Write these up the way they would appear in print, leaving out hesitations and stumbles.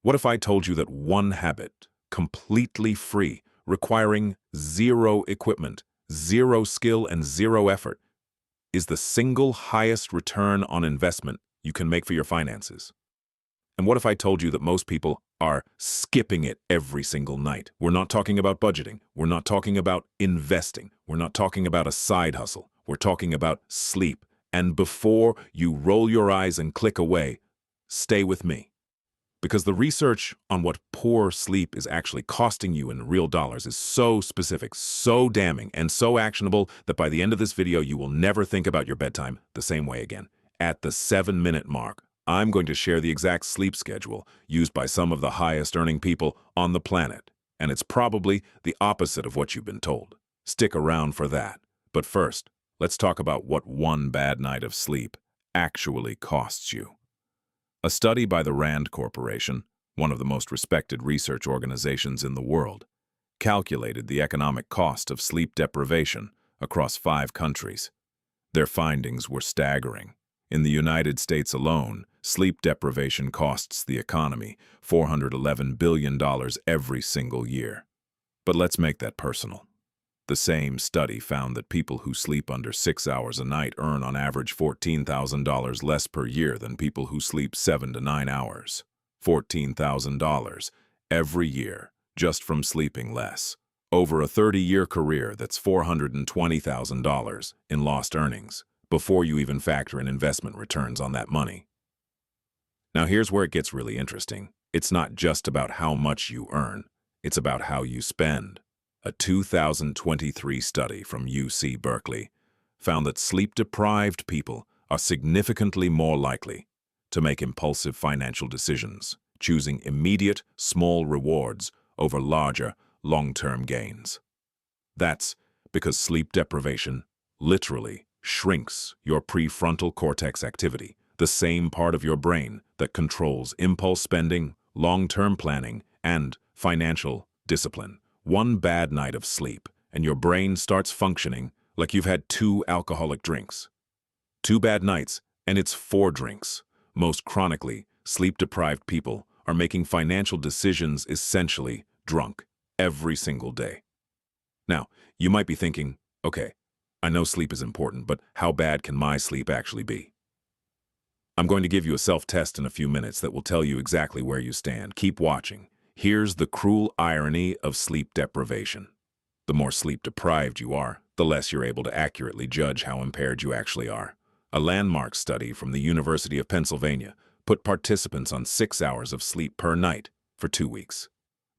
What if I told you that one habit, completely free, requiring zero equipment, zero skill, and zero effort, is the single highest return on investment you can make for your finances? And what if I told you that most people are skipping it every single night? We're not talking about budgeting. We're not talking about investing. We're not talking about a side hustle. We're talking about sleep. And before you roll your eyes and click away, stay with me. Because the research on what poor sleep is actually costing you in real dollars is so specific, so damning, and so actionable that by the end of this video, you will never think about your bedtime the same way again. At the 7-minute mark, I'm going to share the exact sleep schedule used by some of the highest earning people on the planet. And it's probably the opposite of what you've been told. Stick around for that. But first, let's talk about what one bad night of sleep actually costs you. A study by the Rand Corporation, one of the most respected research organizations in the world, calculated the economic cost of sleep deprivation across 5 countries. Their findings were staggering. In the United States alone, sleep deprivation costs the economy $411 billion every single year. But let's make that personal. The same study found that people who sleep under 6 hours a night earn on average $14,000 less per year than people who sleep 7 to 9 hours. $14,000 every year just from sleeping less. Over a 30-year career, that's $420,000 in lost earnings, before you even factor in investment returns on that money. Now here's where it gets really interesting. It's not just about how much you earn, it's about how you spend. A 2023 study from UC Berkeley found that sleep-deprived people are significantly more likely to make impulsive financial decisions, choosing immediate, small rewards over larger, long-term gains. That's because sleep deprivation literally shrinks your prefrontal cortex activity, the same part of your brain that controls impulse spending, long-term planning, and financial discipline. One bad night of sleep, and your brain starts functioning like you've had 2 alcoholic drinks. 2 bad nights, and it's 4 drinks. Most chronically sleep-deprived people are making financial decisions essentially drunk every single day. Now, you might be thinking, okay, I know sleep is important, but how bad can my sleep actually be? I'm going to give you a self-test in a few minutes that will tell you exactly where you stand. Keep watching. Here's the cruel irony of sleep deprivation. The more sleep-deprived you are, the less you're able to accurately judge how impaired you actually are. A landmark study from the University of Pennsylvania put participants on 6 hours of sleep per night for 2 weeks.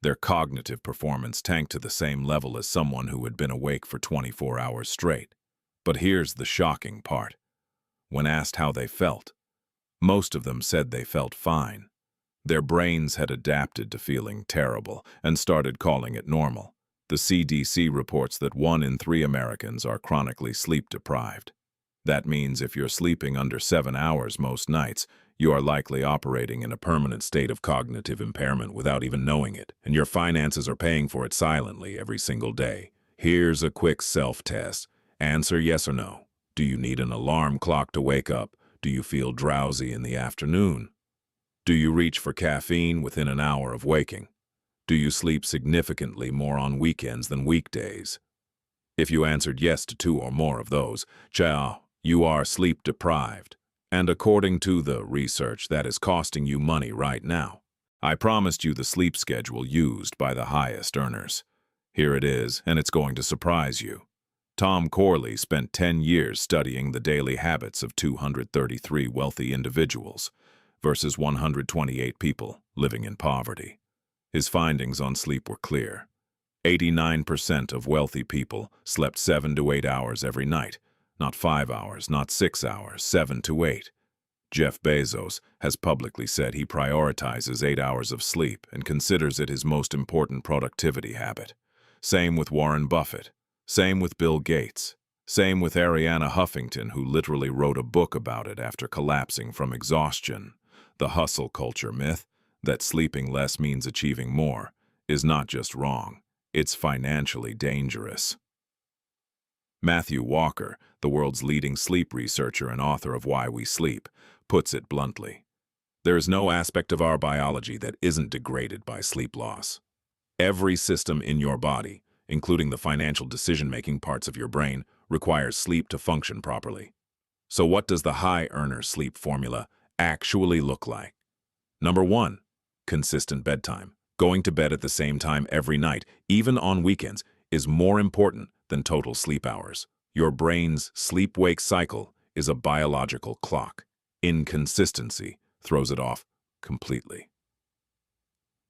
Their cognitive performance tanked to the same level as someone who had been awake for 24 hours straight. But here's the shocking part. When asked how they felt, most of them said they felt fine. Their brains had adapted to feeling terrible and started calling it normal. The CDC reports that 1 in 3 Americans are chronically sleep-deprived. That means if you're sleeping under 7 hours most nights, you are likely operating in a permanent state of cognitive impairment without even knowing it, and your finances are paying for it silently every single day. Here's a quick self-test. Answer yes or no. Do you need an alarm clock to wake up? Do you feel drowsy in the afternoon? Do you reach for caffeine within an hour of waking? Do you sleep significantly more on weekends than weekdays? If you answered yes to 2 or more of those, you are sleep-deprived. And according to the research, that is costing you money right now. I promised you the sleep schedule used by the highest earners. Here it is, and it's going to surprise you. Tom Corley spent 10 years studying the daily habits of 233 wealthy individuals versus 128 people living in poverty. His findings on sleep were clear. 89% of wealthy people slept 7 to 8 hours every night, not 5 hours, not 6 hours, 7 to 8. Jeff Bezos has publicly said he prioritizes 8 hours of sleep and considers it his most important productivity habit. Same with Warren Buffett. Same with Bill Gates. Same with Arianna Huffington, who literally wrote a book about it after collapsing from exhaustion. The hustle culture myth, that sleeping less means achieving more, is not just wrong, it's financially dangerous. Matthew Walker, the world's leading sleep researcher and author of Why We Sleep, puts it bluntly. There is no aspect of our biology that isn't degraded by sleep loss. Every system in your body, including the financial decision-making parts of your brain, requires sleep to function properly. So what does the high earner sleep formula actually look like? Number 1, consistent bedtime. Going to bed at the same time every night, even on weekends, is more important than total sleep hours. Your brain's sleep-wake cycle is a biological clock. Inconsistency throws it off completely.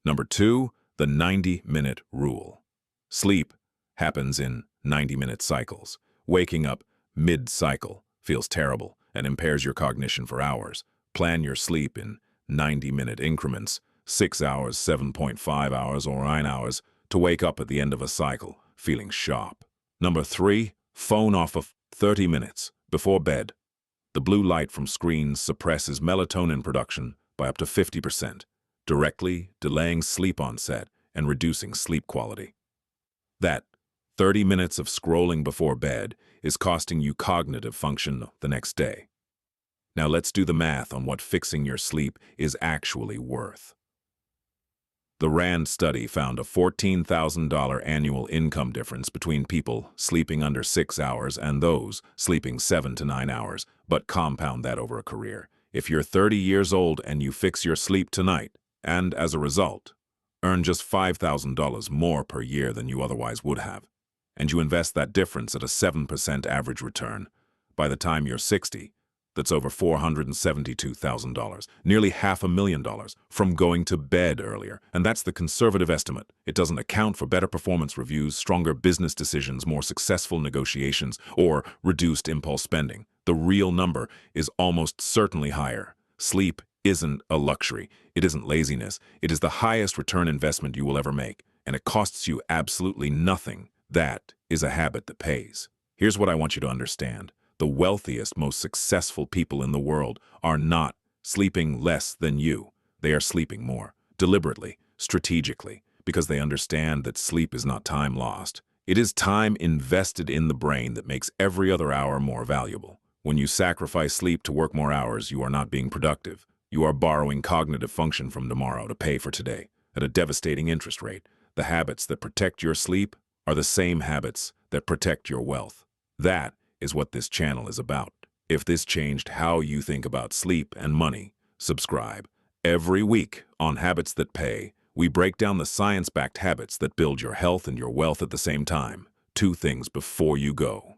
Number 2, the 90-minute rule. Sleep happens in 90-minute cycles. Waking up mid-cycle feels terrible and impairs your cognition for hours. Plan your sleep in 90-minute increments, 6 hours, 7.5 hours, or 9 hours, to wake up at the end of a cycle feeling sharp. Number 3, phone off of 30 minutes before bed. The blue light from screens suppresses melatonin production by up to 50%, directly delaying sleep onset and reducing sleep quality. That 30 minutes of scrolling before bed is costing you cognitive function the next day. Now let's do the math on what fixing your sleep is actually worth. The RAND study found a $14,000 annual income difference between people sleeping under 6 hours and those sleeping 7 to 9 hours, but compound that over a career. If you're 30 years old and you fix your sleep tonight, and as a result, earn just $5,000 more per year than you otherwise would have, and you invest that difference at a 7% average return, by the time you're 60, that's over $472,000, nearly $500,000 from going to bed earlier. And that's the conservative estimate. It doesn't account for better performance reviews, stronger business decisions, more successful negotiations, or reduced impulse spending. The real number is almost certainly higher. Sleep isn't a luxury. It isn't laziness. It is the highest return investment you will ever make, and it costs you absolutely nothing. That is a habit that pays. Here's what I want you to understand. The wealthiest, most successful people in the world are not sleeping less than you. They are sleeping more, deliberately, strategically, because they understand that sleep is not time lost. It is time invested in the brain that makes every other hour more valuable. When you sacrifice sleep to work more hours, you are not being productive. You are borrowing cognitive function from tomorrow to pay for today at a devastating interest rate. The habits that protect your sleep are the same habits that protect your wealth. That is what this channel is about. If this changed how you think about sleep and money, subscribe. Every week on Habits That Pay, we break down the science-backed habits that build your health and your wealth at the same time. 2 things before you go.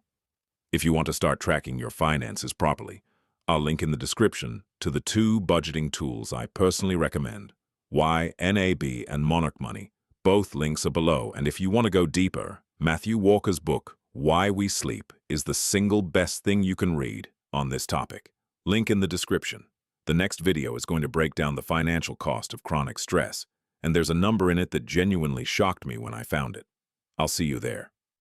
If you want to start tracking your finances properly, I'll link in the description to the 2 budgeting tools I personally recommend, YNAB and Monarch Money. Both links are below, and if you want to go deeper, Matthew Walker's book, Why We Sleep, is the single best thing you can read on this topic. Link in the description. The next video is going to break down the financial cost of chronic stress, and there's a number in it that genuinely shocked me when I found it. I'll see you there.